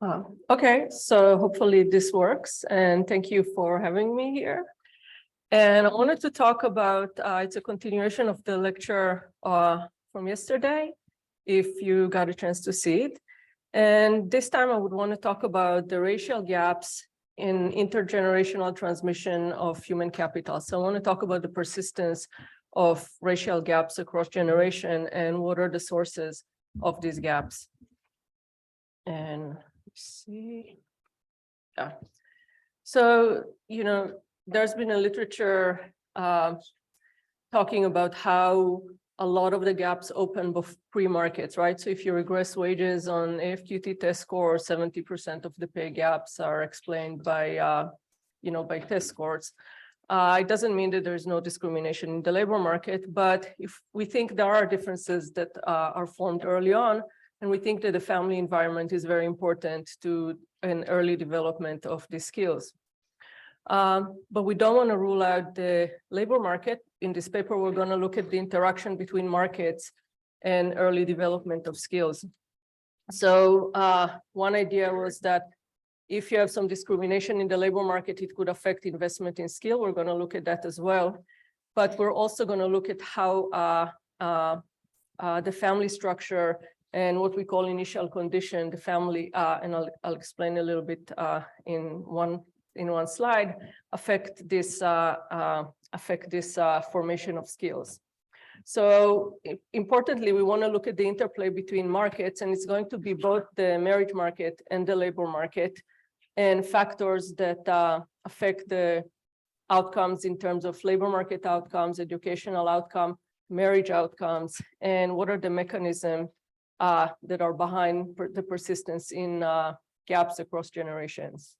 Okay, so hopefully this works, and thank you for having me here. And I wanted to talk about, it's a continuation of the lecture from yesterday, if you got a chance to see it. And this time I would want to talk about the racial gaps in intergenerational transmission of human capital. So I want to talk about the persistence of racial gaps across generation and what are the sources of these gaps. And let's see. Yeah. So, there's been a literature talking about how a lot of the gaps open pre-markets, right? So if you regress wages on AFQT test score, 70% of the pay gaps are explained by, by test scores. It doesn't mean that there's no discrimination in the labor market, but if we think there are differences that are formed early on, and we think that the family environment is very important to an early development of these skills. But we don't want to rule out the labor market. In this paper, we're going to look at the interaction between markets and early development of skills. So one idea was that if you have some discrimination in the labor market, it could affect investment in skill. We're going to look at that as well. But we're also going to look at how the family structure and what we call initial condition, the family, and I'll explain a little bit in one slide, affect this formation of skills. So importantly, we want to look at the interplay between markets, and it's going to be both the marriage market and the labor market, and factors that affect the outcomes in terms of labor market outcomes, educational outcome, marriage outcomes, and what are the mechanisms that are behind the persistence in gaps across generations.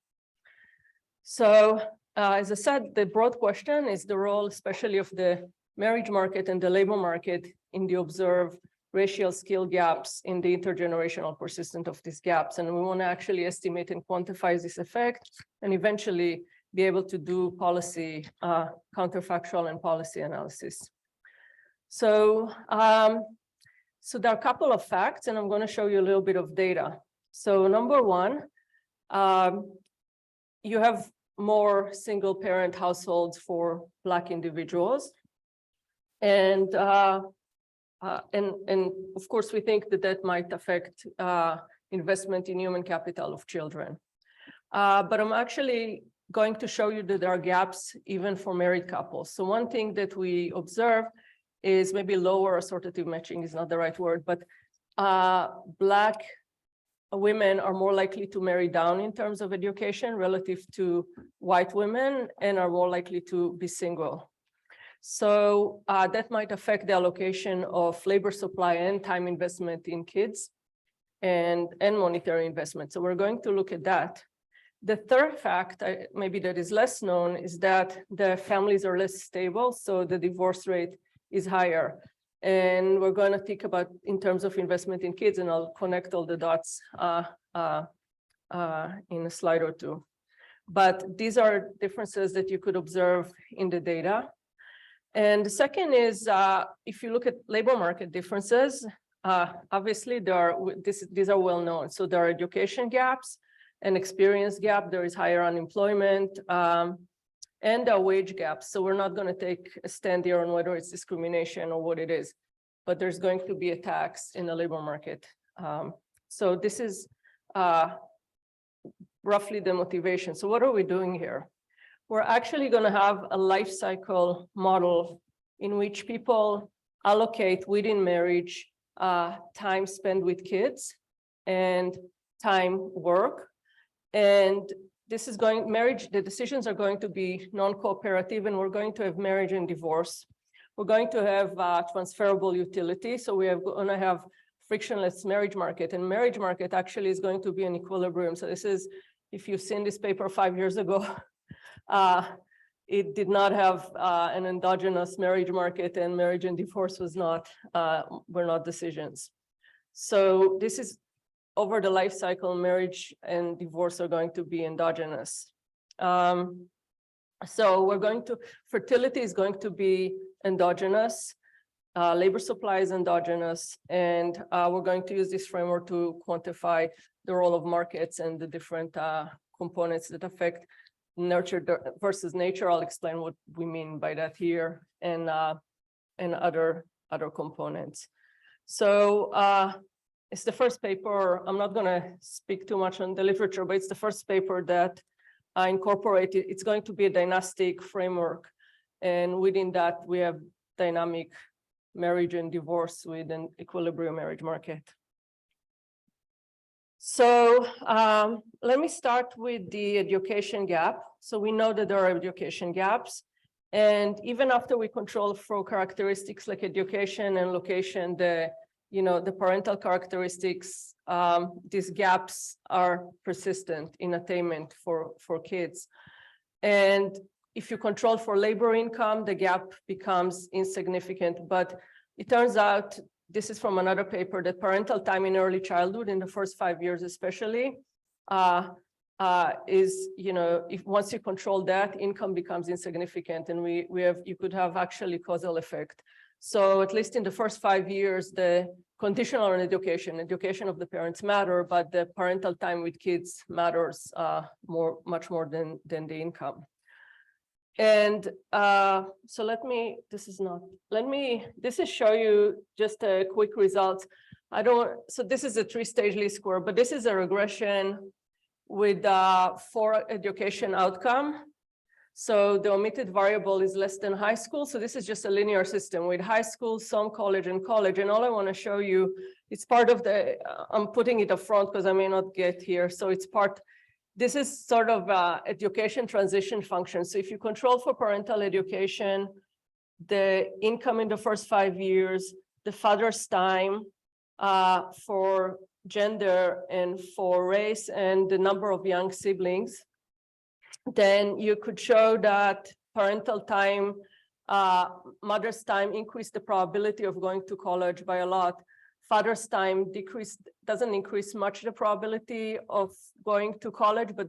So as I said, the broad question is the role, especially of the marriage market and the labor market in the observed racial skill gaps in the intergenerational persistence of these gaps. And we want to actually estimate and quantify this effect and eventually be able to do policy, counterfactual and policy analysis. So, so there are a couple of facts, and I'm going to show you a little bit of data. So number one, you have more single parent households for Black individuals. And of course, we think that that might affect investment in human capital of children. But I'm actually going to show you that there are gaps even for married couples. So one thing that we observe is maybe lower assortative matching is not the right word, but Black women are more likely to marry down in terms of education relative to white women and are more likely to be single. So that might affect the allocation of labor supply and time investment in kids and monetary investment. So we're going to look at that. The third fact, maybe that is less known, is that the families are less stable, so the divorce rate is higher. And we're going to think about in terms of investment in kids, and I'll connect all the dots in a slide or two. But these are differences that you could observe in the data. And the second is, if you look at labor market differences, obviously these are well known. So there are education gaps and experience gap. There is higher unemployment. And a wage gap. So we're not going to take a stand here on whether it's discrimination or what it is, but there's going to be a tax in the labor market. So this is roughly the motivation. So what are we doing here? We're actually going to have a life cycle model in which people allocate within marriage time spent with kids and time work. And this is the decisions are going to be non-cooperative, and we're going to have marriage and divorce. We're going to have transferable utility. So we are going to have frictionless marriage market, and marriage market actually is going to be an equilibrium. So this is, if you've seen this paper 5 years ago, it did not have an endogenous marriage market, and marriage and divorce were not decisions. So this is over the life cycle, marriage and divorce are going to be endogenous. So fertility is going to be endogenous. labor supply is endogenous, and we're going to use this framework to quantify the role of markets and the different components that affect nurture versus nature. I'll explain what we mean by that here, and other components. So it's the first paper. I'm not going to speak too much on the literature, but it's the first paper that I incorporated. It's going to be a dynastic framework, and within that we have dynamic marriage and divorce with an equilibrium marriage market. So let me start with the education gap. So we know that there are education gaps, and even after we control for characteristics like education and location, the parental characteristics, these gaps are persistent in attainment for kids. And if you control for labor income, the gap becomes insignificant. But it turns out, this is from another paper, that parental time in early childhood, in the first 5 years especially, is, if once you control that, income becomes insignificant, and you could have actually causal effect. So at least in the first 5 years, the conditional on education of the parents matter, but the parental time with kids matters much more than the income. And so this is show you just a quick result. So this is a 3-stage least square, but this is a regression with 4 education outcome. So the omitted variable is less than high school. So this is just a linear system with high school, some college, and college. And all I want to show you, it's part of the, I'm putting it up front because I may not get here. So it's this is sort of education transition function. So if you control for parental education, the income in the first 5 years, the father's time for gender and for race, and the number of young siblings, then you could show that parental time, mother's time increased the probability of going to college by a lot. Father's time doesn't increase much the probability of going to college, but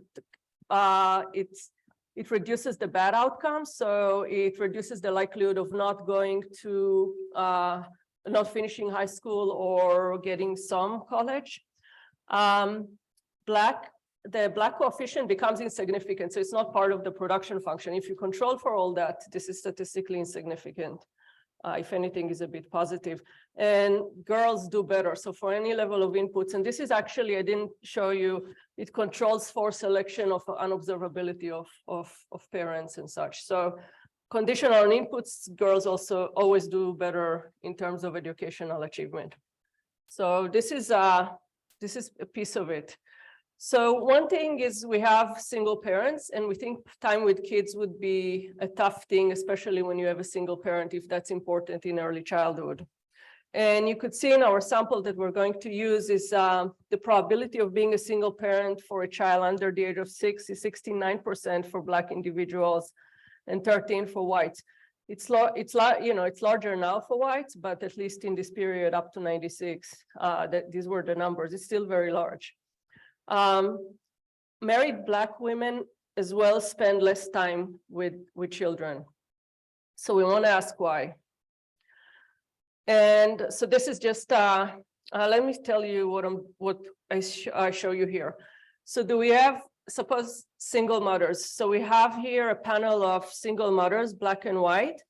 it reduces the bad outcomes. So it reduces the likelihood of not going to, not finishing high school or getting some college. The black coefficient becomes insignificant, so it's not part of the production function. If you control for all that, this is statistically insignificant. If anything, is a bit positive. And girls do better. So for any level of inputs, and this is actually, I didn't show you, it controls for selection of unobservability of parents and such. So conditional on inputs, girls also always do better in terms of educational achievement. So this is a piece of it. So one thing is we have single parents, and we think time with kids would be a tough thing, especially when you have a single parent, if that's important in early childhood. And you could see in our sample that we're going to use is the probability of being a single parent for a child under the age of 6 is 69% for Black individuals and 13% for whites. It's larger now for whites, but at least in this period up to 96, these were the numbers. It's still very large. Married Black women as well spend less time with children. So we want to ask why. And so this is just, let me tell you what I show you here. So do we have, suppose single mothers. So we have here a panel of single mothers, Black and white,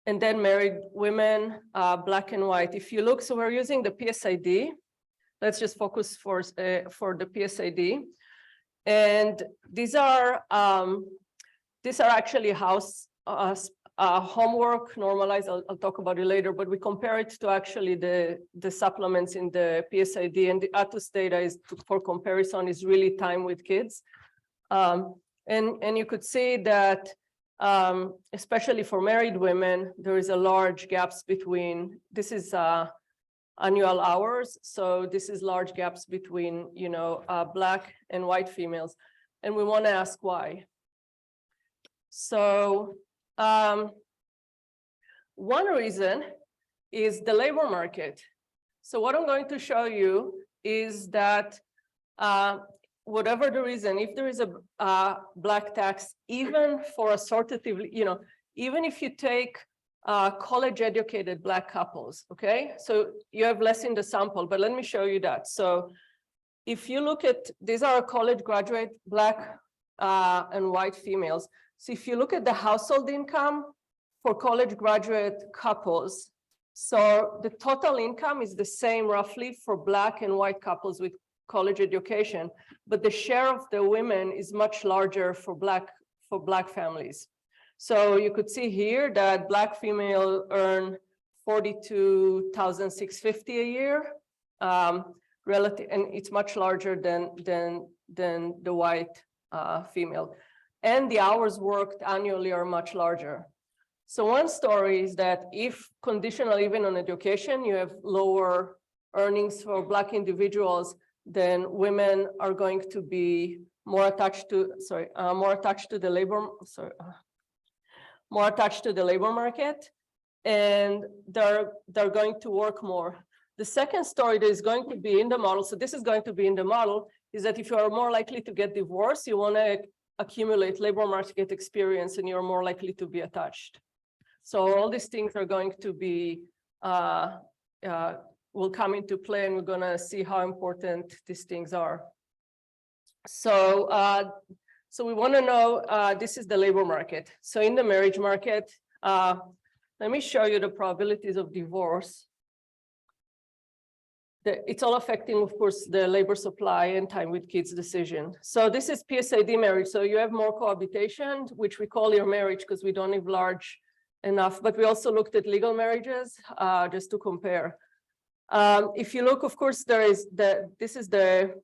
and then married women, Black and white. If you look, so we're using the PSID. Let's just focus for the PSID. And these are actually homework normalized. I'll talk about it later, but we compare it to actually the supplements in the PSID, and the ATUS data is for comparison is really time with kids. And you could see that especially for married women, there is a large gaps between, this is annual hours. So this is large gaps between, Black and white females. And we want to ask why. So one reason is the labor market. So what I'm going to show you is that whatever the reason, if there is a Black tax, even for assortatively, even if you take college-educated Black couples, okay? So you have less in the sample, but let me show you that. So if you look at, these are college graduate Black and white females. So if you look at the household income for college graduate couples, so the total income is the same roughly for Black and white couples with college education, but the share of the women is much larger for Black families. So you could see here that Black female earn $42,650 a year, relative, and it's much larger than the white female. And the hours worked annually are much larger. So one story is that if conditional even on education, you have lower earnings for Black individuals, then women are going to be more attached to the labor market, and they're going to work more. The second story that is going to be in the model, so this is going to be in the model, is that if you are more likely to get divorced, you want to accumulate labor market experience and you're more likely to be attached. So all these things are going to be, will come into play, and we're going to see how important these things are. So, so we want to know, this is the labor market. So in the marriage market, let me show you the probabilities of divorce. It's all affecting, of course, the labor supply and time with kids decision. So this is PSAD marriage. So you have more cohabitation, which we call your marriage because we don't live large enough, but we also looked at legal marriages just to compare. If you look, of course, this is the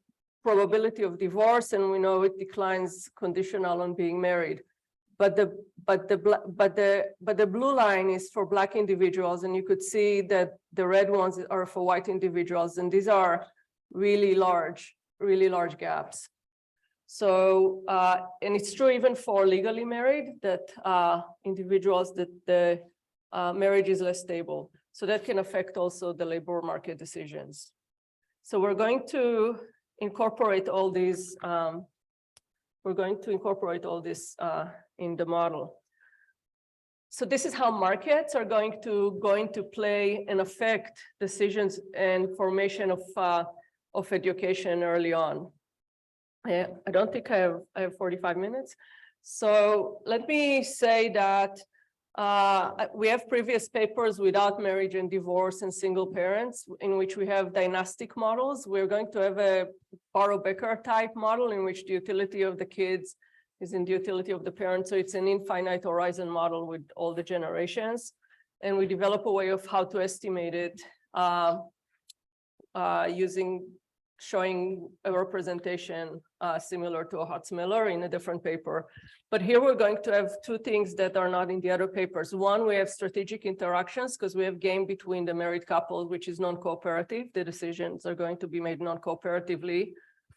probability of divorce, and we know it declines conditional on being married. But the blue line is for Black individuals, and you could see that the red ones are for white individuals, and these are really large gaps. So, and it's true even for legally married that individuals that the marriage is less stable. So that can affect also the labor market decisions. So we're going to incorporate all these. In the model. So this is how markets are going to play and affect decisions and formation of education early on. I don't think I have 45 minutes. So let me say that we have previous papers without marriage and divorce and single parents in which we have dynastic models. We're going to have a Barrow-Becker type model in which the utility of the kids is in the utility of the parents. So it's an infinite horizon model with all the generations. And we develop a way of how to estimate it showing a representation similar to a Hertzmiller in a different paper. But here we're going to have two things that are not in the other papers. One, we have strategic interactions because we have game between the married couple, which is non-cooperative. The decisions are going to be made non-cooperatively,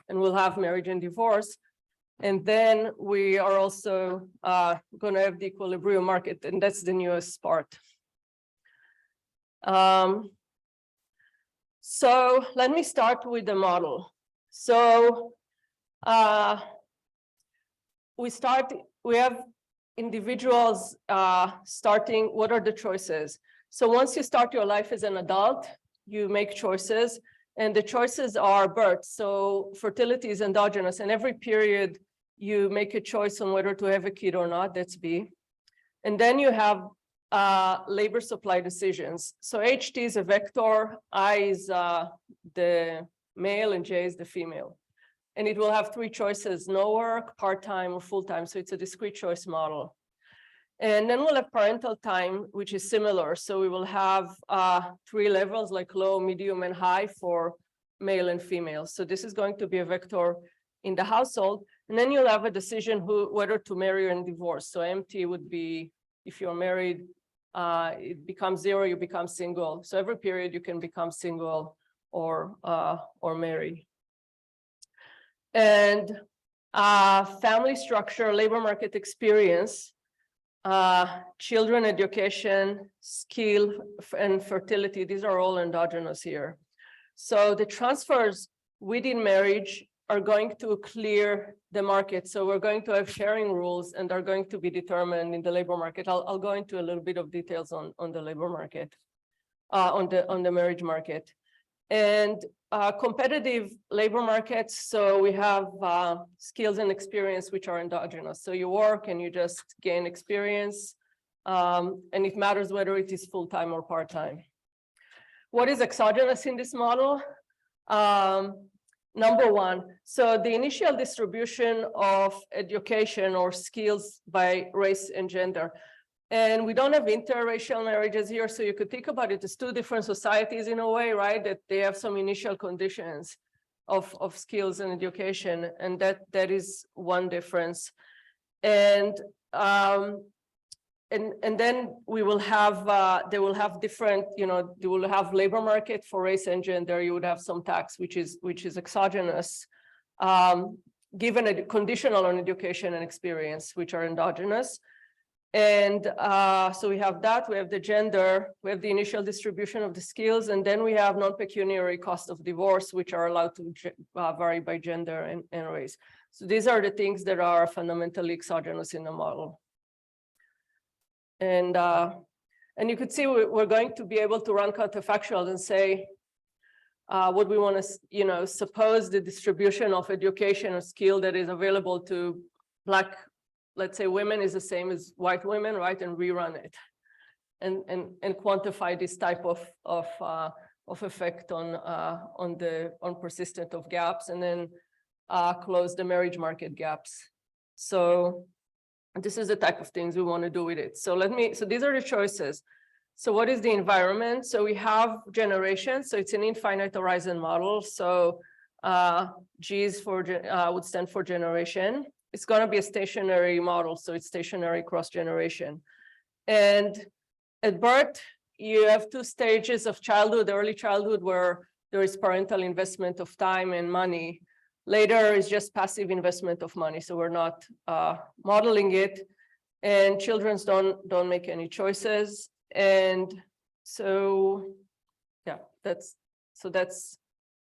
and we'll have marriage and divorce. And then we are also going to have the equilibrium market, and that's the newest part. So let me start with the model. So we have individuals starting, what are the choices? So once you start your life as an adult, you make choices, and the choices are birth. So fertility is endogenous, and every period you make a choice on whether to have a kid or not, that's B. And then you have labor supply decisions. So HT is a vector, I is the male, and J is the female. And it will have three choices: no work, part-time, or full-time. So it's a discrete choice model. And then we'll have parental time, which is similar. So we will have three levels like low, medium, and high for male and female. So this is going to be a vector in the household. And then you'll have a decision whether to marry and divorce. So empty would be if you're married, it becomes 0, you become single. So every period you can become single or marry. And family structure, labor market experience, children education, skill, and fertility, these are all endogenous here. So the transfers within marriage are going to clear the market. So we're going to have sharing rules and are going to be determined in the labor market. I'll go into a little bit of details on the labor market, on the marriage market. And competitive labor markets, so we have skills and experience which are endogenous. So you work and you just gain experience, and it matters whether it is full-time or part-time. What is exogenous in this model? Number one, so the initial distribution of education or skills by race and gender. And we don't have interracial marriages here, so you could think about it as two different societies in a way, right? That they have some initial conditions of skills and education, and that is one difference. And then we will have they will have different, they will have labor market for race and gender. You would have some tax, which is exogenous, given a conditional on education and experience, which are endogenous. And so we have that, we have the gender, we have the initial distribution of the skills, and then we have non-pecuniary cost of divorce, which are allowed to vary by gender and race. So these are the things that are fundamentally exogenous in the model. And you could see we're going to be able to run counterfactuals and say what we want to, suppose the distribution of education or skill that is available to Black, let's say, women is the same as white women, right? And rerun it, and quantify this type of effect on persistent of gaps, and then close the marriage market gaps. So this is the type of things we want to do with it. So these are the choices. So what is the environment? So we have generation. So it's an infinite horizon model. So G's would stand for generation. It's going to be a stationary model, so it's stationary cross generation. And at birth, you have two stages of childhood: early childhood, where there is parental investment of time and money. Later is just passive investment of money, so we're not modeling it. And children don't make any choices. And so, yeah, that's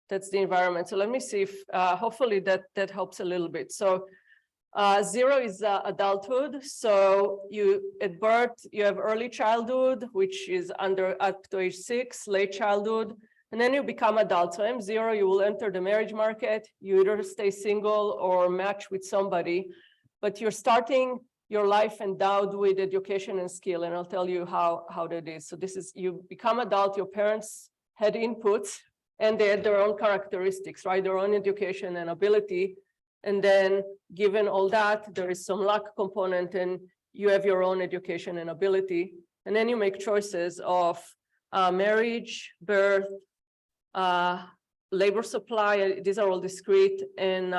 the environment. So let me see if hopefully that helps a little bit. So 0 is adulthood. So at birth, you have early childhood, which is up to age 6, late childhood, and then you become adult. So M0, you will enter the marriage market. You either stay single or match with somebody, but you're starting your life endowed with education and skill, and I'll tell you how that is. So this is, you become adult, your parents had inputs, and they had their own characteristics, right? Their own education and ability. And then given all that, there is some luck component, and you have your own education and ability. And then you make choices of marriage, birth, labor supply. These are all discrete. And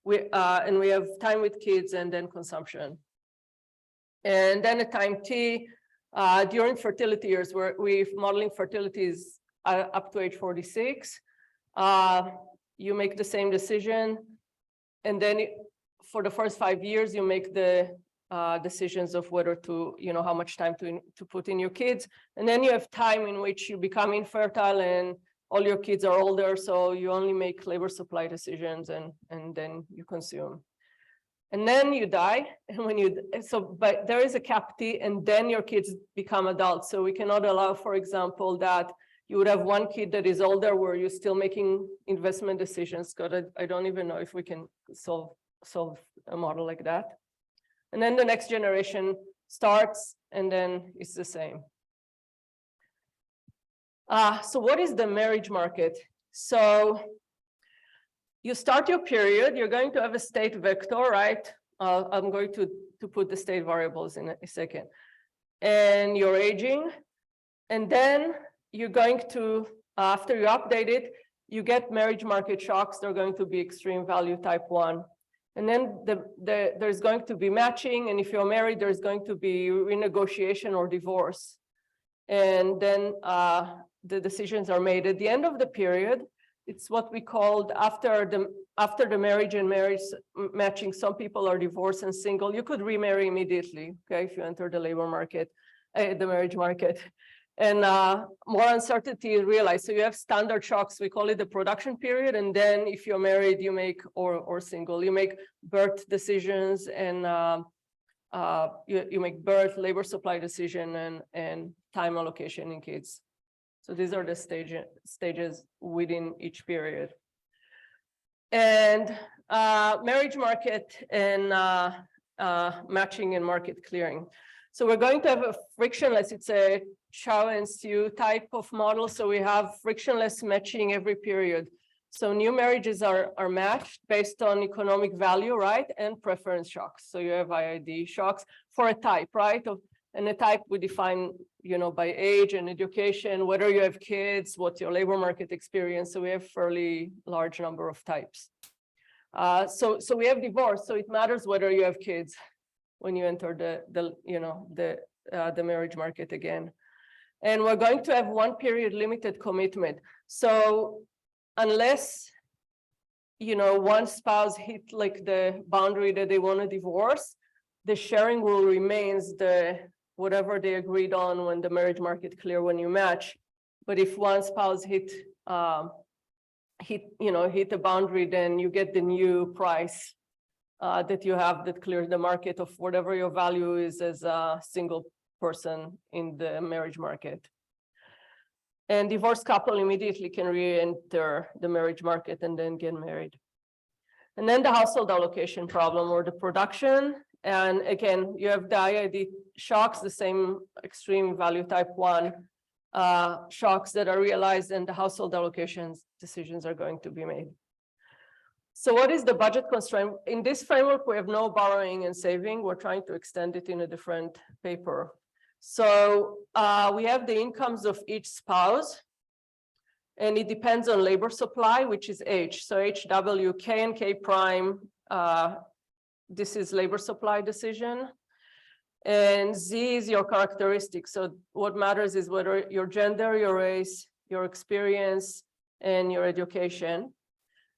we have time with kids and then consumption. And then at time T, during fertility years, where we're modeling fertility is up to age 46, you make the same decision. And then for the first 5 years, you make the decisions of whether to, how much time to put in your kids. And then you have time in which you become infertile and all your kids are older. So you only make labor supply decisions, and then you consume. And then you die. And but there is a cap T, and then your kids become adults. So we cannot allow, for example, that you would have one kid that is older where you're still making investment decisions. Because I don't even know if we can solve a model like that. And then the next generation starts, and then it's the same. So what is the marriage market? So you start your period, you're going to have a state vector, right? I'm going to put the state variables in a second. And you're aging, and then you're going to, after you update it, you get marriage market shocks. They're going to be extreme value type 1. And then there's going to be matching. And if you're married, there's going to be renegotiation or divorce. And then the decisions are made. At the end of the period, it's what we called after the marriage and marriage matching. Some people are divorced and single. You could remarry immediately, okay, if you enter the labor market, the marriage market. And more uncertainty is realized. So you have standard shocks, we call it the production period. And then if you're married, you make, or single, you make birth decisions and you make birth, labor supply decision, and time allocation in kids. So these are the stages within each period. And marriage market and matching and market clearing. So we're going to have a frictionless, it's a Chow and Sue type of model. So we have frictionless matching every period. So new marriages are matched based on economic value, right? And preference shocks. So you have IID shocks for a type, right? And a type we define, by age and education, whether you have kids, what's your labor market experience. So we have fairly large number of types. So we have divorce. So it matters whether you have kids when you enter the marriage market again. And we're going to have one period limited commitment. So unless, one spouse hit like the boundary that they want to divorce, the sharing rule remains whatever they agreed on when the marriage market clear when you match. But if one spouse hit the boundary, then you get the new price that you have that clears the market of whatever your value is as a single person in the marriage market. And divorced couple immediately can re-enter the marriage market and then get married. And then the household allocation problem or the production. And again, you have the IID shocks, the same extreme value type 1 shocks that are realized, and the household allocations decisions are going to be made. So what is the budget constraint? In this framework, we have no borrowing and saving. We're trying to extend it in a different paper. So we have the incomes of each spouse, and it depends on labor supply, which is H. So HW, K and K prime, this is labor supply decision. And Z is your characteristics. So what matters is whether your gender, your race, your experience, and your education.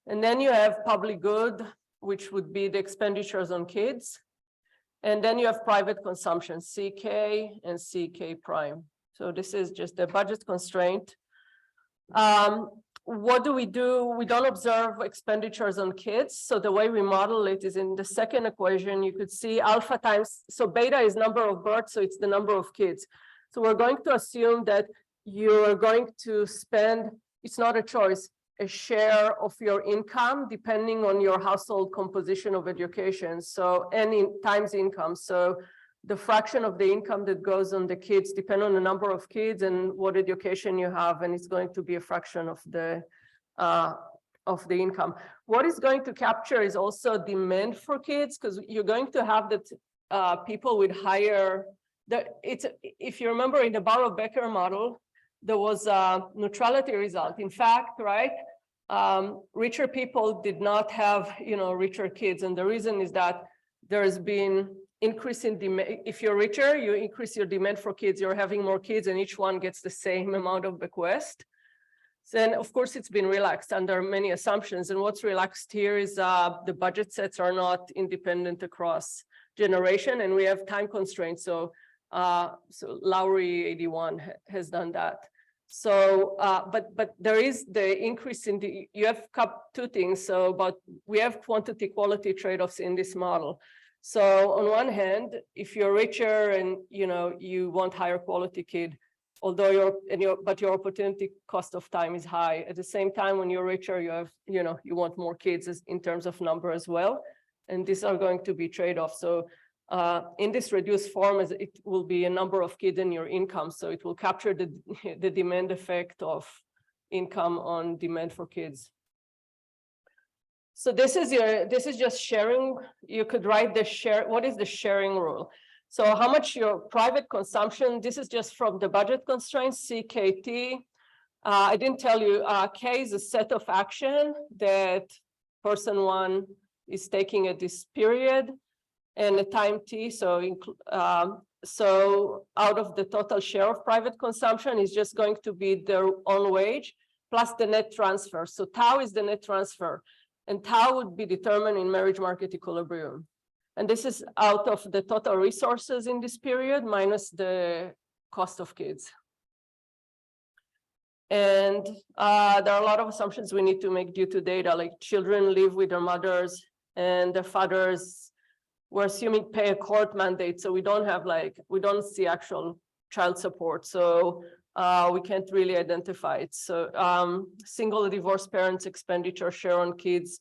And then you have public good, which would be the expenditures on kids. And then you have private consumption, CK and CK prime. So this is just the budget constraint. What do? We don't observe expenditures on kids. So the way we model it is in the second equation, you could see alpha times, so beta is number of births, so it's the number of kids. So we're going to assume that you're going to spend, it's not a choice, a share of your income depending on your household composition of education. So any times income. So the fraction of the income that goes on the kids depend on the number of kids and what education you have, and it's going to be a fraction of the income. What is going to capture is also demand for kids, because you're going to have that people with higher. If you remember in the Barrow-Becker model, there was a neutrality result. In fact, right, richer people did not have richer kids, and the reason is that there's been increase in demand. If you're richer, you increase your demand for kids, you're having more kids, and each one gets the same amount of bequest. Then, of course, it's been relaxed under many assumptions. And what's relaxed here is the budget sets are not independent across generation, and we have time constraints. So, Lowry 81 has done that. So, but there is the increase in you have two things. So, but we have quantity quality trade-offs in this model. So on one hand, if you're richer and you want higher quality kid, although your opportunity cost of time is high. At the same time, when you're richer, you have you want more kids in terms of number as well, and these are going to be trade-offs. So in this reduced form, it will be a number of kids in your income, so it will capture the demand effect of income on demand for kids. So this is just sharing. You could write the share. What is the sharing rule? So how much your private consumption, this is just from the budget constraints, CKT. I didn't tell you, K is a set of action that person one is taking at this period, and the time T, so out of the total share of private consumption is just going to be their own wage plus the net transfer. So tau is the net transfer. And tau would be determined in marriage market equilibrium. And this is out of the total resources in this period minus the cost of kids. And there are a lot of assumptions we need to make due to data, like children live with their mothers and their fathers. We're assuming pay a court mandate, so we don't see actual child support. So we can't really identify it. So single divorced parents' expenditure share on kids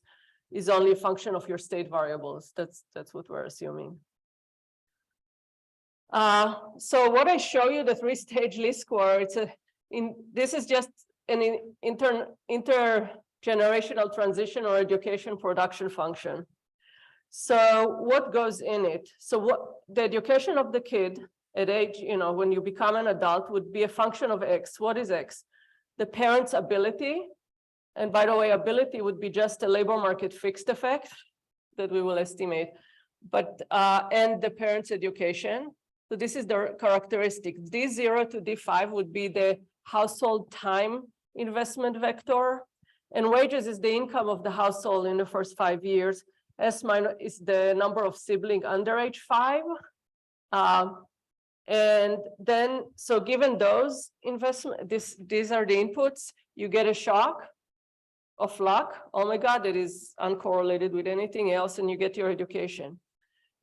is only a function of your state variables. That's what we're assuming. So what I show you, the three-stage least square, this is just an intergenerational transition or education production function. So what goes in it? So what the education of the kid at age, when you become an adult would be a function of X. What is X? The parent's ability. And by the way, ability would be just a labor market fixed effect that we will estimate, but and the parent's education. So this is the characteristic. D0 to D5 would be the household time investment vector, and wages is the income of the household in the first 5 years. S minus is the number of siblings under age 5. And then, so given those investment, these are the inputs, you get a shock of luck. Oh my God, it is uncorrelated with anything else, and you get your education.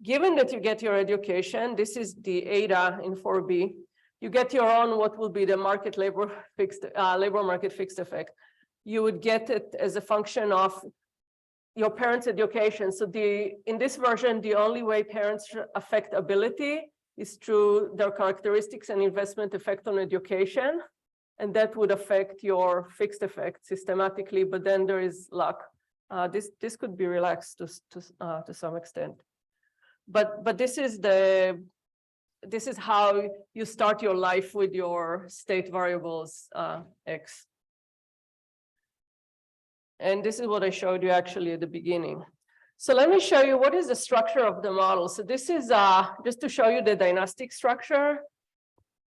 Given that you get your education, this is the ADA in 4B, you get your own, what will be the market labor market fixed effect. You would get it as a function of your parents' education. So in this version, the only way parents affect ability is through their characteristics and investment effect on education. And that would affect your fixed effect systematically, but then there is luck. This could be relaxed to some extent. But this is how you start your life with your state variables X. And this is what I showed you actually at the beginning. So let me show you what is the structure of the model. So this is just to show you the dynastic structure.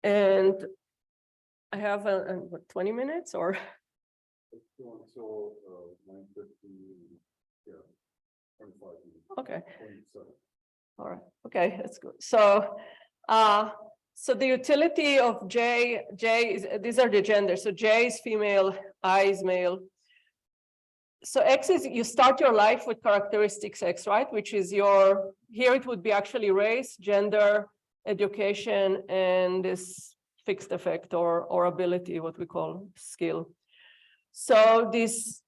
And I have 20 minutes or? So 9:50, yeah, 25 minutes. Okay. 27. All right. Okay, that's good. So, so the utility of J is, these are the genders. So J is female, I is male. So X is, you start your life with characteristics X, right? Which is your, here it would be actually race, gender, education, and this fixed effect or ability, what we call skill. So this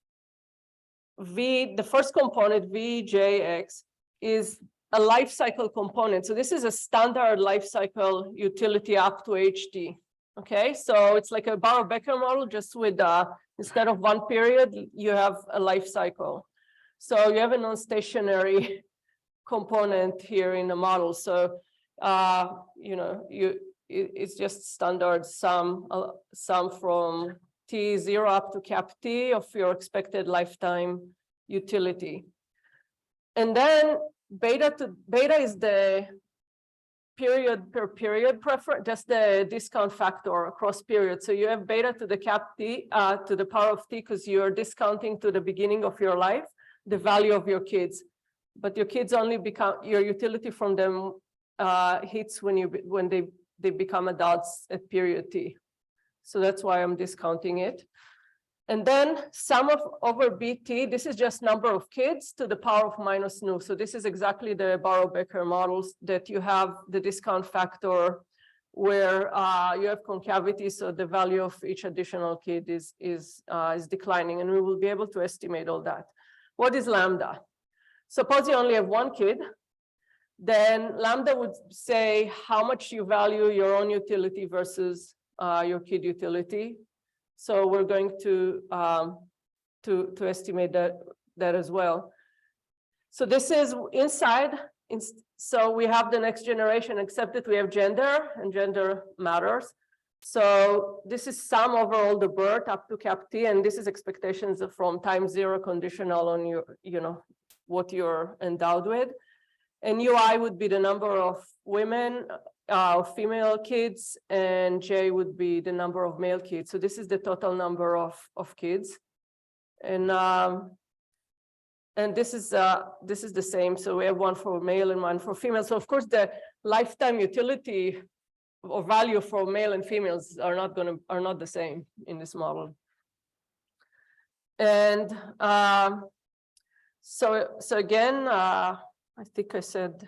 V, the first component, VJX, is a life cycle component. So this is a standard life cycle utility up to HD. Okay, so it's like a Barrow-Becker model, just with instead of one period, you have a life cycle. So you have a non-stationary component here in the model. So it's just standard sum from T0 up to cap T of your expected lifetime utility. And then beta is the period per period preference, just the discount factor across periods. So you have beta to the cap T, to the power of T, because you're discounting to the beginning of your life, the value of your kids. But your kids only become, your utility from them hits when they become adults at period T. So that's why I'm discounting it. And then sum of over BT, this is just number of kids to the power of minus nu. So this is exactly the Barrow-Becker models that you have the discount factor where you have concavity. So the value of each additional kid is declining, and we will be able to estimate all that. What is lambda? Suppose you only have one kid, then lambda would say how much you value your own utility versus your kid utility. So we're going to estimate that as well. So this is inside. So we have the next generation, except that we have gender, and gender matters. So this is sum over all the birth up to cap T, and this is expectations from time zero conditional on your, what you're endowed with. And UI would be the number of women, female kids, and J would be the number of male kids. So this is the total number of kids, and this is the same. So we have one for male and one for female. So of course the lifetime utility or value for male and females are not the same in this model. And so again, I think I said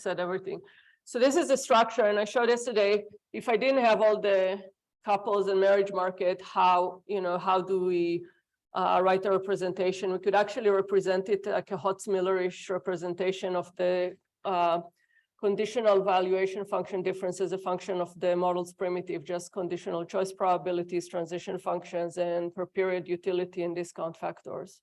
everything. So this is the structure, and I showed yesterday, if I didn't have all the couples and marriage market, how do we write a representation? We could actually represent it like a Hotz-Millerish representation of the conditional valuation function difference as a function of the model's primitive, just conditional choice probabilities, transition functions, and per period utility and discount factors.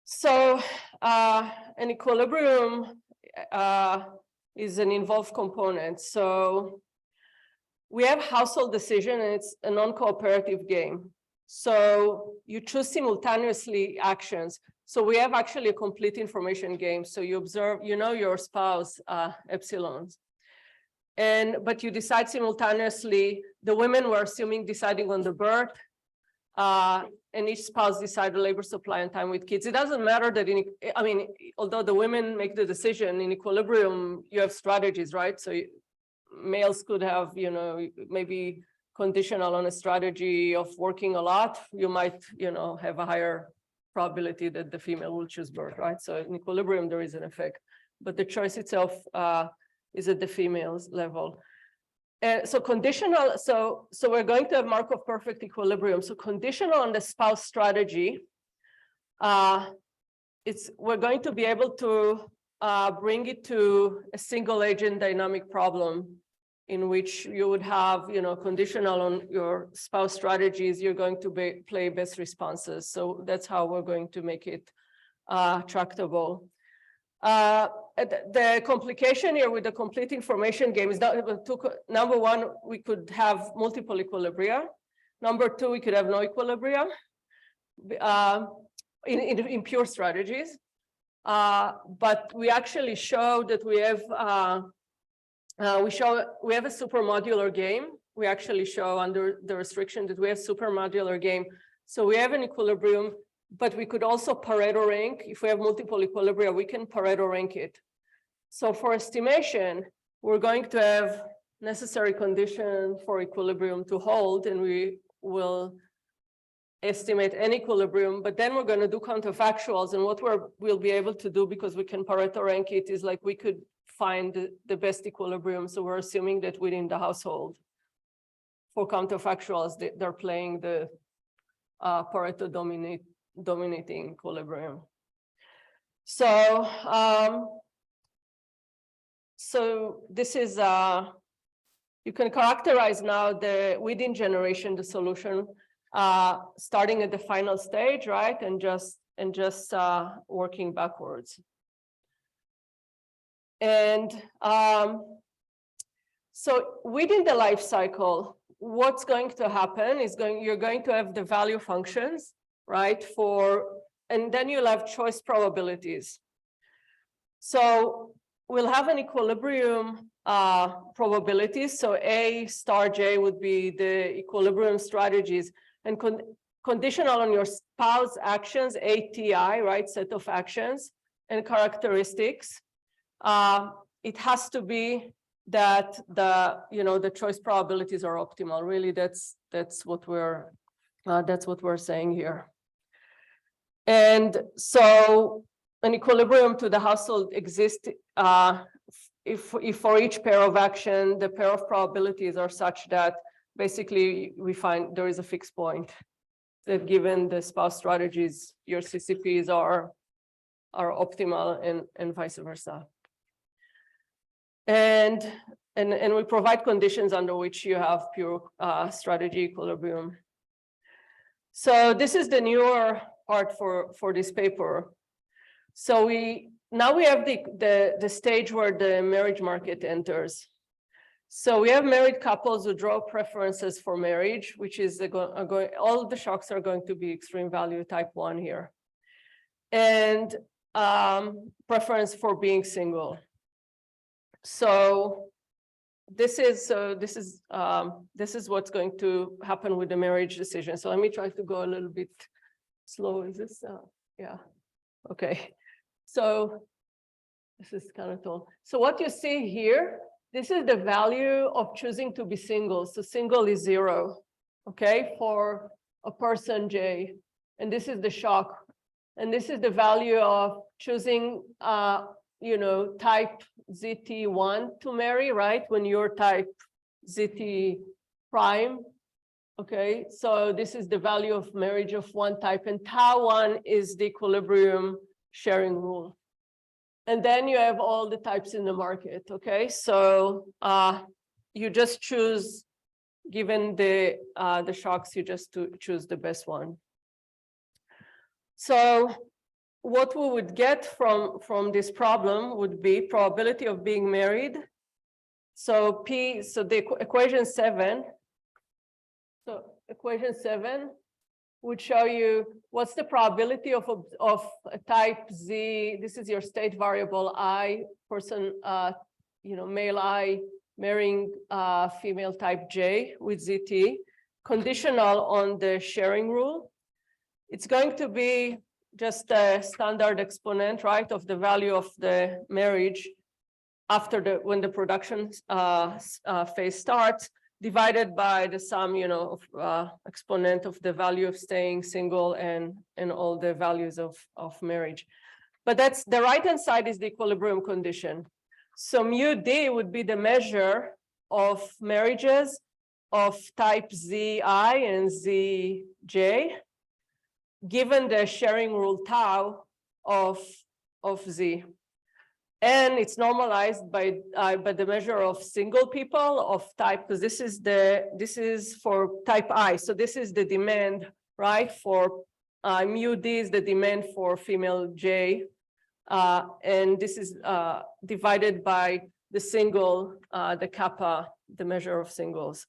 So an equilibrium is an involved component. So we have household decision, and it's a non-cooperative game. So you choose simultaneously actions. So we have actually a complete information game. So you observe, your spouse epsilons. But you decide simultaneously, the women were deciding on the birth, and each spouse decided labor supply and time with kids. It doesn't matter that although the women make the decision in equilibrium, you have strategies, right? So males could have, maybe conditional on a strategy of working a lot. You might, have a higher probability that the female will choose birth, right? So in equilibrium, there is an effect, but the choice itself is at the female's level. So conditional, so we're going to have Markov perfect equilibrium. So conditional on the spouse strategy, we're going to be able to bring it to a single agent dynamic problem in which you would have, conditional on your spouse strategies, you're going to play best responses. So that's how we're going to make it tractable. The complication here with the complete information game is that number one, we could have multiple equilibria. Number two, we could have no equilibria in pure strategies. But we actually show that we have we have a supermodular game. We actually show under the restriction that we have supermodular game. So we have an equilibrium, but we could also Pareto rank. If we have multiple equilibria, we can Pareto rank it. So for estimation, we're going to have necessary condition for equilibrium to hold, and we will estimate an equilibrium, but then we're going to do counterfactuals. And what we'll be able to do, because we can Pareto rank it, is like we could find the best equilibrium. So we're assuming that within the household for counterfactuals, they're playing the Pareto dominating equilibrium. So, so this is, you can characterize now within generation, the solution, starting at the final stage, right? And just working backwards. And so within the life cycle, what's going to happen is you're going to have the value functions, right? And then you'll have choice probabilities. So we'll have an equilibrium probabilities. So A star J would be the equilibrium strategies, and conditional on your spouse actions, ATI, right? Set of actions and characteristics. It has to be that the choice probabilities are optimal. Really, that's what we're saying here. And so an equilibrium to the household exists if for each pair of action, the pair of probabilities are such that basically we find there is a fixed point that given the spouse strategies, your CCPs are optimal and vice versa. And we provide conditions under which you have pure strategy equilibrium. So this is the newer part for this paper. So now we have the stage where the marriage market enters. So we have married couples who draw preferences for marriage, which is all the shocks are going to be extreme value type 1 here, and preference for being single. So this is what's going to happen with the marriage decision. So let me try to go a little bit slow. Is this yeah, okay. So This is kind of tall. So what you see here, this is the value of choosing to be single. So single is 0, okay, for a person J. And this is the shock. And this is the value of choosing, type ZT1 to marry, right? When you're type ZT prime. Okay, so this is the value of marriage of one type, and tau1 is the equilibrium sharing rule. And then you have all the types in the market. Okay, so you just choose, given the shocks, you just choose the best one. So what we would get from this problem would be probability of being married. So the equation 7. So equation 7 would show you what's the probability of a type Z. This is your state variable I, person, male I marrying female type J with ZT, conditional on the sharing rule. It's going to be just a standard exponent, right, of the value of the marriage after when the production phase starts, divided by the sum, of exponent of the value of staying single and all the values of marriage. But that's the right-hand side is the equilibrium condition. So mu D would be the measure of marriages of type Zi and Zj, given the sharing rule tau of Z. And it's normalized by the measure of single people of type, because this is for type I. So this is the demand, right? For mu D is the demand for female J. And this is divided by the single, the kappa, the measure of singles.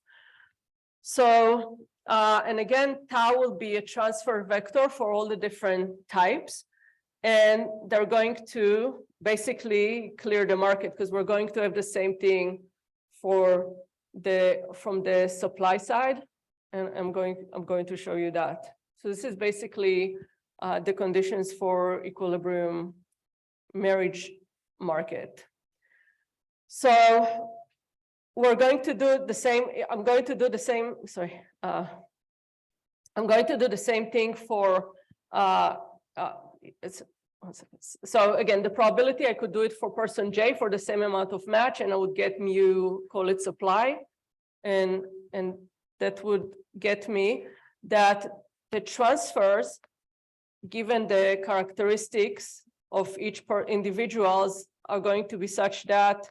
So, and again, tau will be a transfer vector for all the different types. And they're going to basically clear the market, because we're going to have the same thing from the supply side. And I'm going to show you that. So this is basically the conditions for equilibrium marriage market. So we're going to do the same. I'm going to do the same. Sorry. I'm going to do the same thing for so again, the probability I could do it for person J for the same amount of match, and I would get mu, call it supply, and that would get me that the transfers, given the characteristics of each individuals, are going to be such that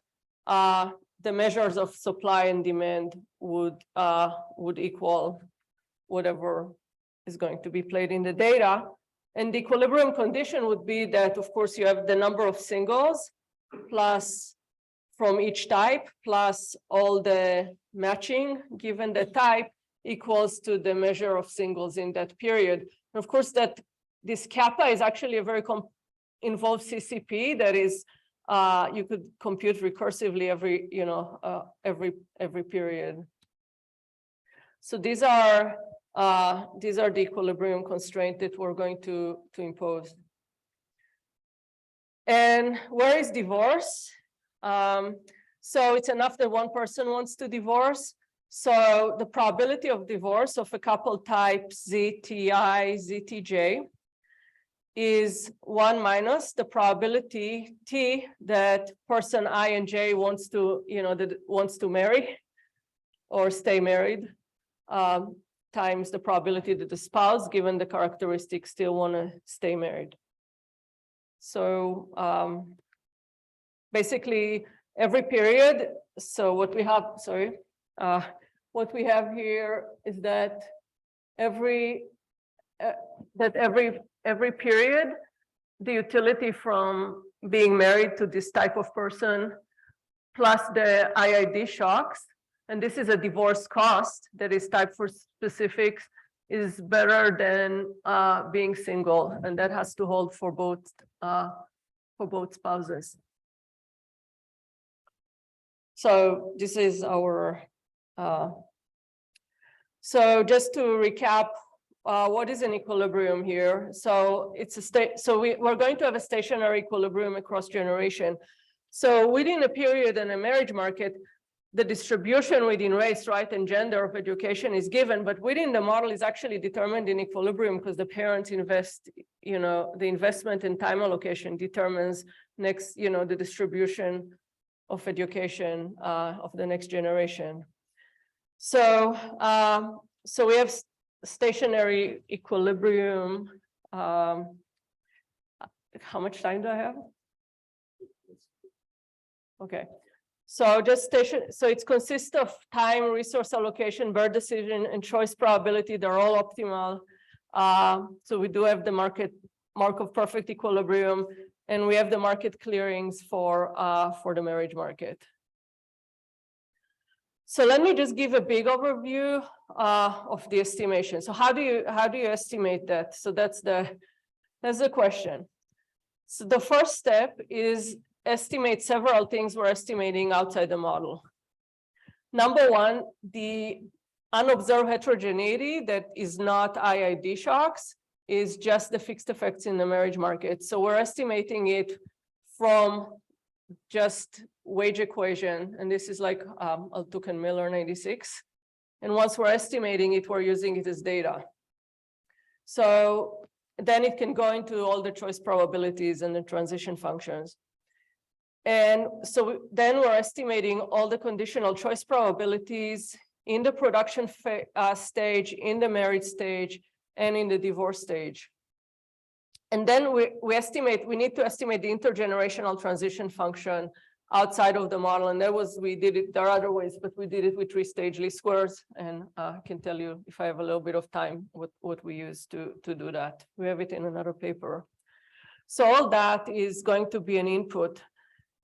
the measures of supply and demand would equal whatever is going to be played in the data. And the equilibrium condition would be that, of course, you have the number of singles plus from each type plus all the matching given the type equals to the measure of singles in that period. And of course, that this kappa is actually a very involved CCP that is you could compute recursively every period. So these are the equilibrium constraints that we're going to impose. And where is divorce? So it's enough that one person wants to divorce. So the probability of divorce of a couple type ZTI, ZTJ is 1 minus the probability T that person I and J wants to, wants to marry or stay married, times the probability that the spouse, given the characteristics, still want to stay married. So basically every period, so what we have, what we have here is that every period, the utility from being married to this type of person plus the IID shocks, and this is a divorce cost that is type for specifics, is better than being single, and that has to hold for both spouses. So this is our. So just to recap what is an equilibrium here? So it's a state. So we're going to have a stationary equilibrium across generation. So within a period in a marriage market, the distribution within race, right, and gender of education is given, but within the model is actually determined in equilibrium because the parents invest, the investment in time allocation determines next, the distribution of education of the next generation. So, so we have stationary equilibrium. How much time do I have? Okay. So so it consists of time, resource allocation, birth decision, and choice probability. They're all optimal. So we do have the Markov perfect equilibrium, and we have the market clearings for the marriage market. So let me just give a big overview of the estimation. So how do you estimate that? So that's the question. So the first step is estimate several things we're estimating outside the model. Number one, the unobserved heterogeneity that is not IID shocks is just the fixed effects in the marriage market. So we're estimating it from just wage equation, and this is like Altuk and Miller 96. And once we're estimating it, we're using it as data. So then it can go into all the choice probabilities and the transition functions. And so then we're estimating all the conditional choice probabilities in the production stage, in the marriage stage, and in the divorce stage. And then we need to estimate the intergenerational transition function outside of the model. And we did it, there are other ways, but we did it with three-stage least squares. And I can tell you, if I have a little bit of time, what we use to do that. We have it in another paper. So all that is going to be an input.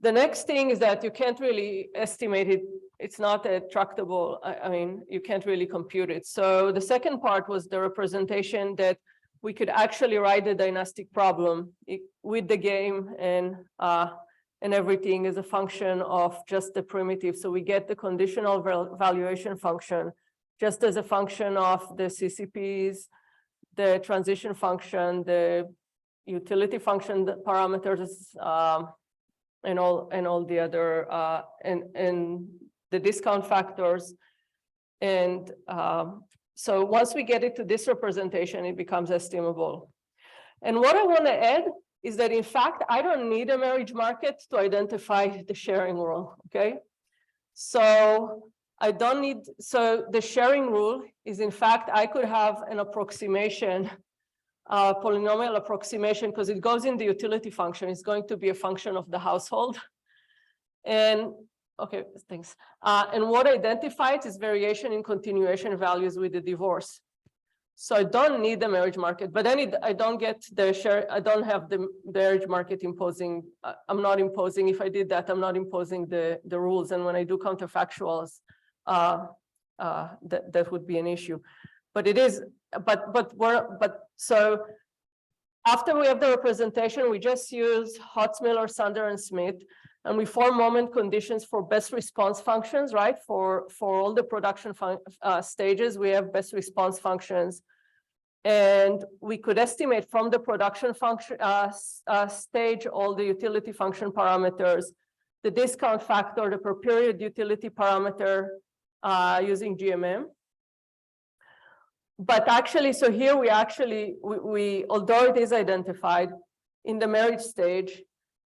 The next thing is that you can't really estimate it. It's not a tractable, I mean, you can't really compute it. So the second part was the representation that we could actually write the dynastic problem with the game and everything as a function of just the primitive. So we get the conditional valuation function just as a function of the CCPs, the transition function, the utility function, the parameters, and all the other and the discount factors. And so once we get it to this representation, it becomes estimable. And what I want to add is that, in fact, I don't need a marriage market to identify the sharing rule, okay? So I don't need, so the sharing rule is, in fact, I could have an approximation, polynomial approximation, because it goes in the utility function. It's going to be a function of the household. And okay, thanks. And what identifies is variation in continuation values with the divorce. So I don't need the marriage market, but then I don't get the share. I don't have the marriage market imposing. I'm not imposing. If I did that, I'm not imposing the rules. And when I do counterfactuals, that would be an issue. But it is. So after we have the representation, we just use Hotz, Miller, Sander, and Smith. And we form moment conditions for best response functions, right? For all the production stages, we have best response functions. And we could estimate from the production function stage all the utility function parameters, the discount factor, the per period utility parameter using GMM. But actually, so here we actually, although it is identified in the marriage stage,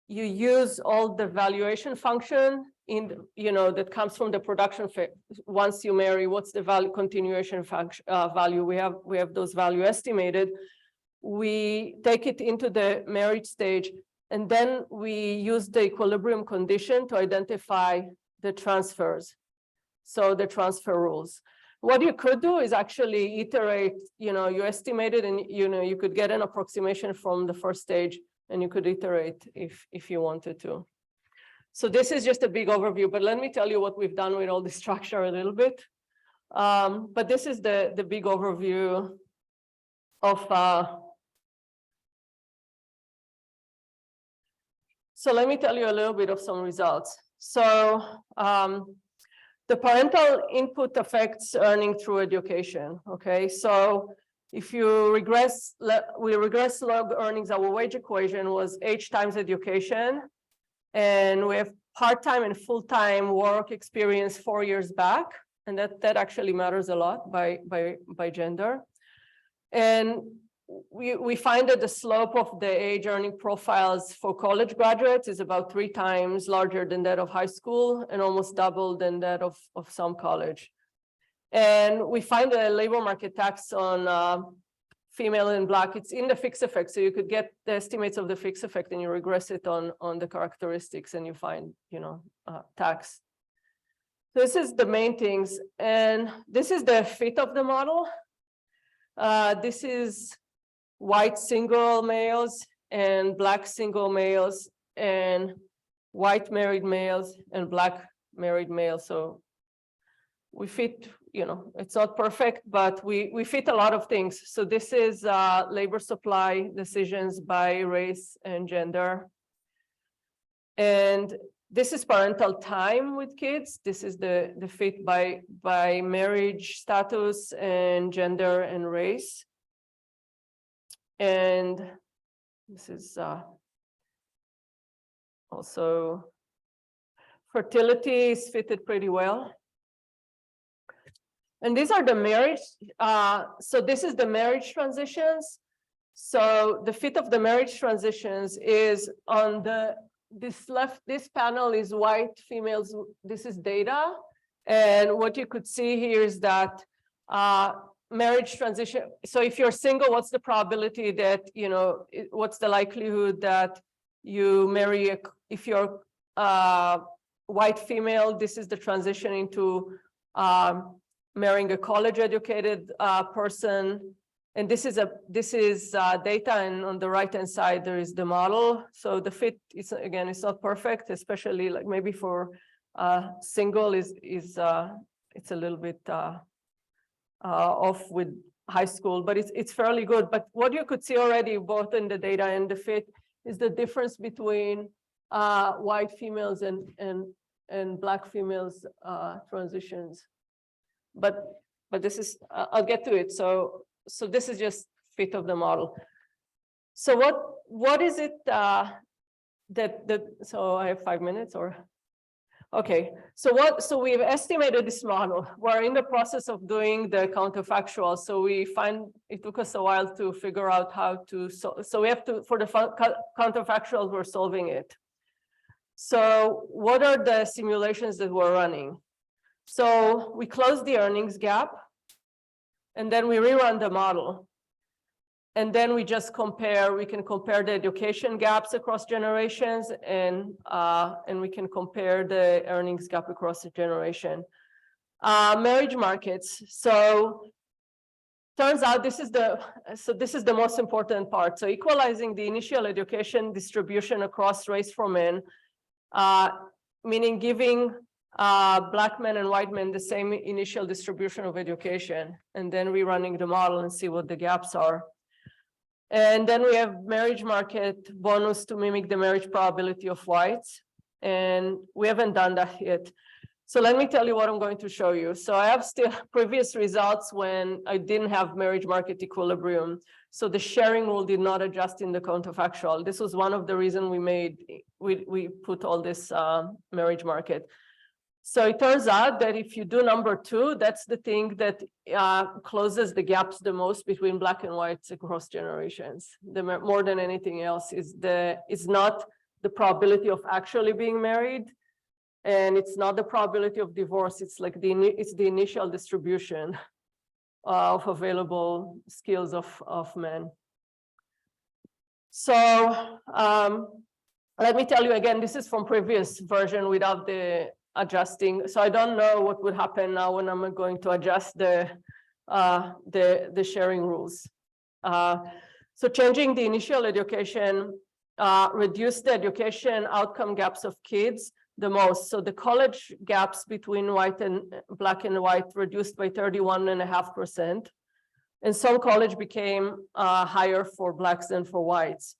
you use all the valuation function in, that comes from the production phase. Once you marry, what's the value continuation function value? We have those value estimated. We take it into the marriage stage, and then we use the equilibrium condition to identify the transfers. So the transfer rules. What you could do is actually iterate, you estimate it, and you could get an approximation from the first stage, and you could iterate if you wanted to. So this is just a big overview, but let me tell you what we've done with all the structure a little bit. But this is the big overview of. So let me tell you a little bit of some results. So the parental input affects earning through education. Okay, so If you regress, we regress log earnings, our wage equation was age times education. And we have part-time and full-time work experience 4 years back. And that actually matters a lot by gender. And we find that the slope of the age earning profiles for college graduates is about 3 times larger than that of high school and almost double than that of some college. And we find the labor market tax on female and Black, it's in the fixed effect. So you could get the estimates of the fixed effect and you regress it on the characteristics and you find, tax. This is the main things. And this is the fit of the model. This is white single males and Black single males and white married males and Black married males. So we fit, it's not perfect, but we fit a lot of things. So this is labor supply decisions by race and gender. And this is parental time with kids. This is the fit by marriage status and gender and race. And this is also fertility is fitted pretty well. And these are the marriage. So this is the marriage transitions. So the fit of the marriage transitions is on this panel is white females. This is data. And what you could see here is that marriage transition. So if you're single, what's the probability that, what's the likelihood that you marry, if you're white female, this is the transition into marrying a college educated person. And this is data, and on the right hand side there is the model. So the fit is, again, it's not perfect, especially like maybe for single it's a little bit off with high school, but it's fairly good. But what you could see already both in the data and the fit is the difference between white females and Black females transitions. But this is, I'll get to it. So this is just fit of the model. So what is it so I have 5 minutes or? Okay, so we've estimated this model. We're in the process of doing the counterfactual. So we find it took us a while to figure out how to, so we have to, for the counterfactuals, we're solving it. So what are the simulations that we're running? So we close the earnings gap, and then we rerun the model. And then we just we can compare the education gaps across generations, and we can compare the earnings gap across the generation. Marriage markets. So turns out this is the most important part. So equalizing the initial education distribution across race for men, meaning giving Black men and white men the same initial distribution of education, and then rerunning the model and see what the gaps are. And then we have marriage market bonus to mimic the marriage probability of whites. And we haven't done that yet. So let me tell you what I'm going to show you. So I have still previous results when I didn't have marriage market equilibrium. So the sharing rule did not adjust in the counterfactual. This was one of the reasons we put all this marriage market. So it turns out that if you do number 2, that's the thing that closes the gaps the most between Black and whites across generations. More than anything else is not the probability of actually being married, and it's not the probability of divorce. It's like it's the initial distribution of available skills of men. So let me tell you again, this is from previous version without the adjusting. So I don't know what would happen now when I'm going to adjust the sharing rules. So changing the initial education reduced the education outcome gaps of kids the most. So the college gaps between white and Black and white reduced by 31.5%. And some college became higher for Blacks than for whites.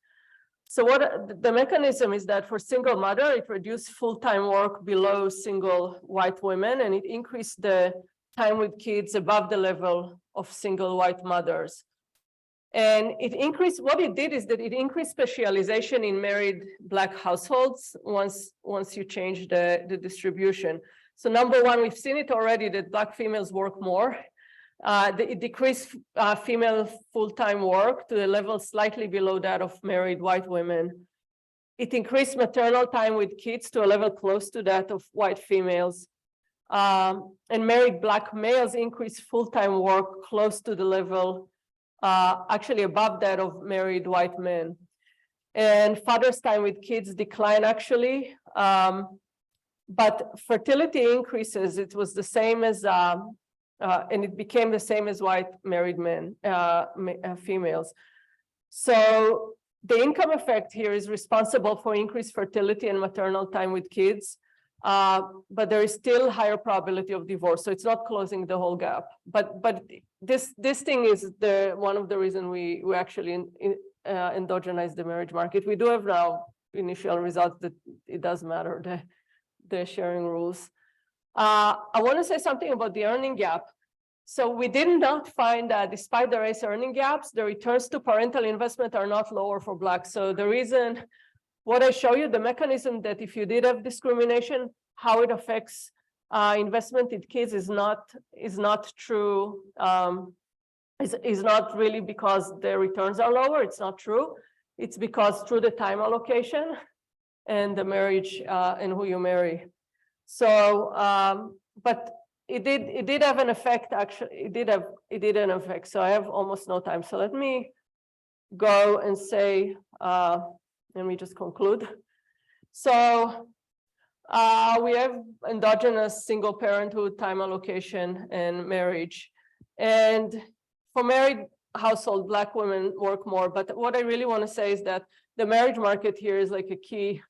So what the mechanism is that for single mother, it reduced full-time work below single white women, and it increased the time with kids above the level of single white mothers. And it increased, what it did is that it increased specialization in married Black households once you change the distribution. So number one, we've seen it already that Black females work more. It decreased female full-time work to a level slightly below that of married white women. It increased maternal time with kids to a level close to that of white females. And married Black males increased full-time work close to the level, actually above that of married white men. And father's time with kids declined actually, but fertility increases. It was the same as, and it became the same as white married men, females. So the income effect here is responsible for increased fertility and maternal time with kids, but there is still higher probability of divorce. So it's not closing the whole gap. But this thing is one of the reasons we actually endogenize the marriage market. We do have now initial results that it does matter, the sharing rules. I want to say something about the earning gap. So we did not find that despite the race earning gaps, the returns to parental investment are not lower for Blacks. So the reason, what I show you, the mechanism that if you did have discrimination, how it affects investment in kids is not true. Is not really because the returns are lower. It's not true. It's because through the time allocation and the marriage and who you marry. So, but it did have an effect. Actually, it did an effect. So I have almost no time. So let me go and say, let me just conclude. So we have endogenous single parenthood, time allocation, and marriage. And for married household, Black women work more. But what I really want to say is that the marriage market here is like a key,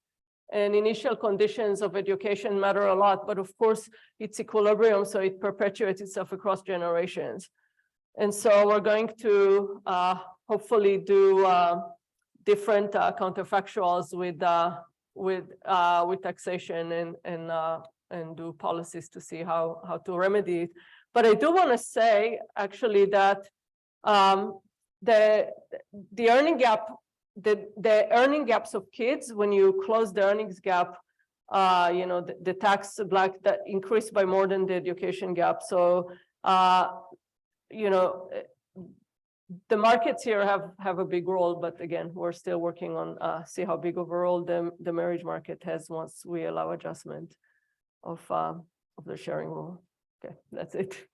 and initial conditions of education matter a lot. But of course, it's equilibrium, so it perpetuates itself across generations. And so we're going to hopefully do different counterfactuals with taxation and do policies to see how to remedy it. But I do want to say actually that the earning gap, the earning gaps of kids, when you close the earnings gap, you know, the tax Black that increased by more than the education gap. So you know, the markets here have a big role, but again, we're still working on see how big of a role the marriage market has once we allow adjustment of the sharing rule. Okay, that's it.